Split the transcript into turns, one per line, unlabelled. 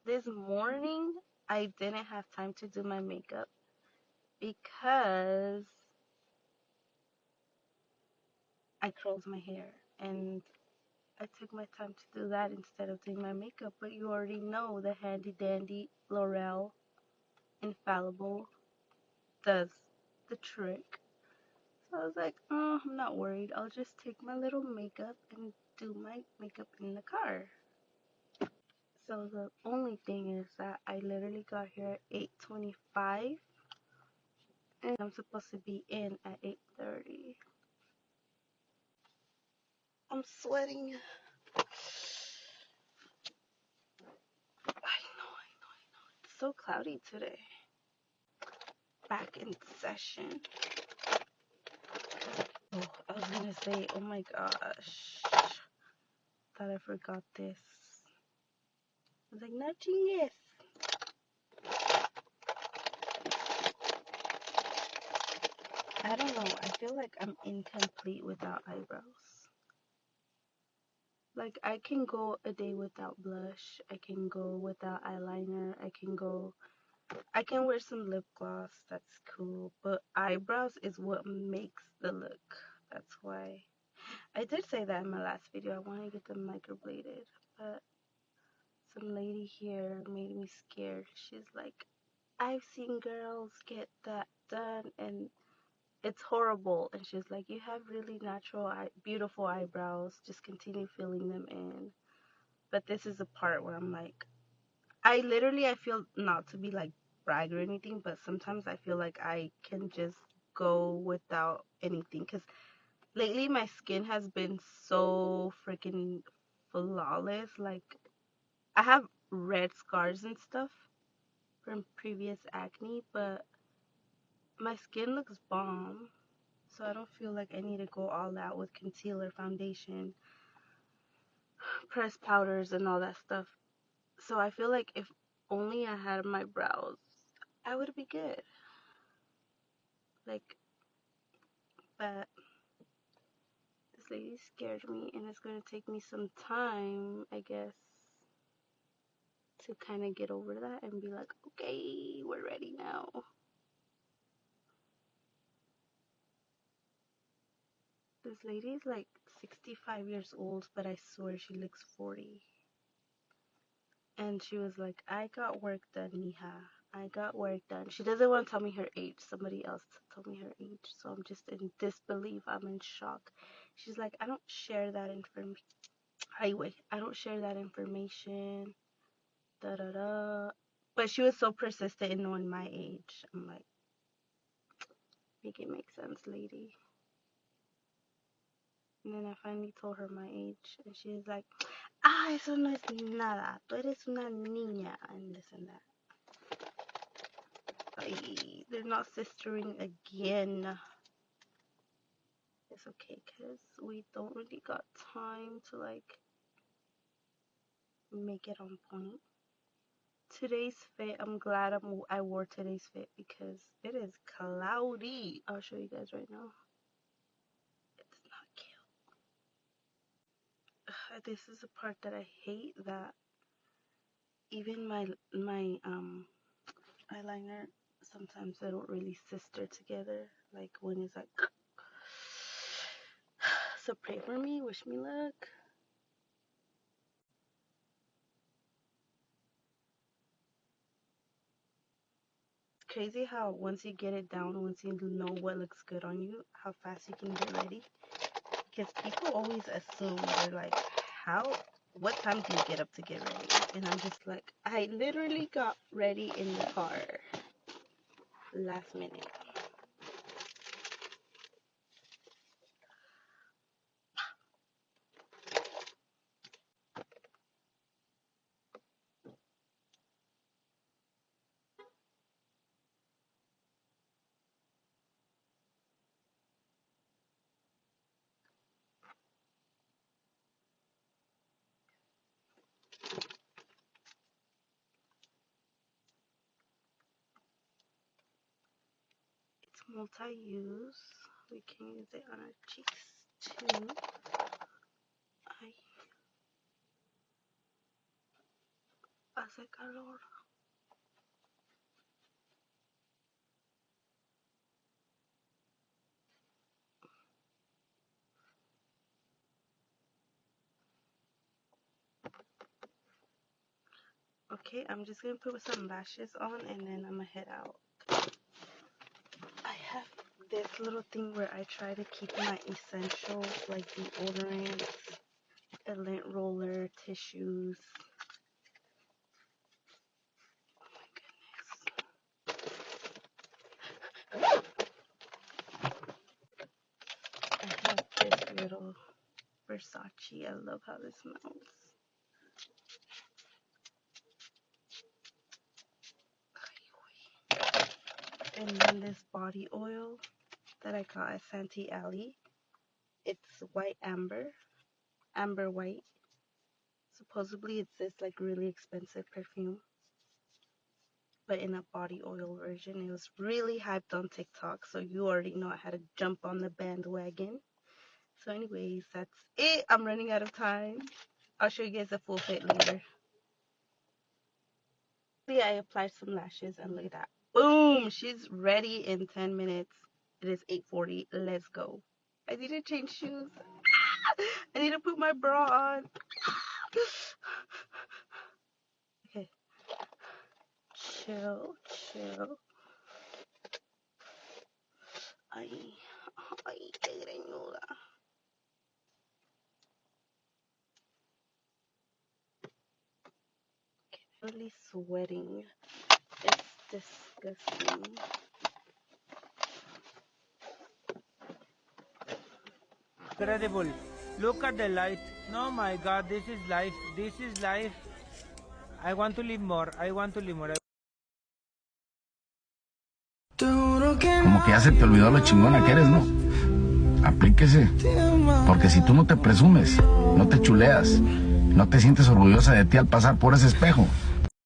this morning I didn't have time to do my makeup because I curled my hair, and I took my time to do that instead of doing my makeup. But you already know the handy dandy L'Oreal Infallible does the trick. So I was like, oh, I'm not worried. I'll just take my little makeup and do my makeup in the car. So the only thing is that I literally got here at 8:25 and I'm supposed to be in at 8:30. I'm sweating. It's so cloudy today. Back in session. Oh, I was gonna say, oh my gosh. Thought I forgot this. I was like, not genius. I don't know. I feel like I'm incomplete without eyebrows. Like, I can go a day without blush. I can go without eyeliner. I can wear some lip gloss. That's cool. But eyebrows is what makes the look. That's why. I did say that in my last video. I want to get them microbladed. But some lady here made me scared. She's like, I've seen girls get that done and it's horrible. And she's like, you have really natural, beautiful eyebrows. Just continue filling them in. But this is the part where I'm like, I feel not to be like brag or anything, but sometimes I feel like I can just go without anything. Because lately my skin has been so freaking flawless. Like, I have red scars and stuff from previous acne, but my skin looks bomb. So I don't feel like I need to go all out with concealer, foundation, pressed powders, and all that stuff. So I feel like if only I had my brows, I would be good. Like, but this lady scared me, and it's going to take me some time, I guess, to kind of get over that and be like, okay, we're ready now. This lady is like 65 years old, but I swear she looks 40. And she was like, I got work done, mija. I got work done. She doesn't want to tell me her age. Somebody else told me her age. So I'm just in disbelief. I'm in shock. She's like, I don't share that information. I don't share that information. Da da da. But she was so persistent in knowing my age. I'm like, make it make sense, lady. And then I finally told her my age. And she was like, ah, eso no es nada. Tú eres una niña. And this and that. They're not sistering again. It's okay, because we don't really got time to like make it on point. Today's fit, I'm glad I wore today's fit because it is cloudy. I'll show you guys right now. It's not cute. This is the part that I hate, that even my eyeliner, sometimes they don't really sister together. Like when it's like, so pray for me, wish me luck. Crazy how once you get it down, once you know what looks good on you, how fast you can get ready. Because people always assume, they're like, what time do you get up to get ready? And I'm just like, I literally got ready in the car last minute. It's multi-use. We can use it on our cheeks too. I hace calor. Okay, I'm just gonna put some lashes on and then I'm gonna head out. I have this little thing where I try to keep my essentials like deodorants, a lint roller, tissues. Oh my goodness. I have this little Versace. I love how this smells. And then this body oil that I got at Santee Alley. It's white amber white. Supposedly it's this like really expensive perfume, but in a body oil version. It was really hyped on TikTok, so you already know I had to jump on the bandwagon. So anyways, that's it. I'm running out of time. I'll show you guys a full fit later. I applied some lashes and look at that. Boom! She's ready in 10 minutes. It is 8:40. Let's go. I need to change shoes. I need to put my bra on. Okay. Chill. Ay, qué greñuda. Really sweating. It's disgusting.
Incredible. Look at the light. No, my God, this is life. This is life. I want to live more. I want to live more.
Como que ya se te olvidó lo chingona que eres, ¿no? Aplíquese. Porque si tú no te presumes, no te chuleas, no te sientes orgullosa de ti al pasar por ese espejo,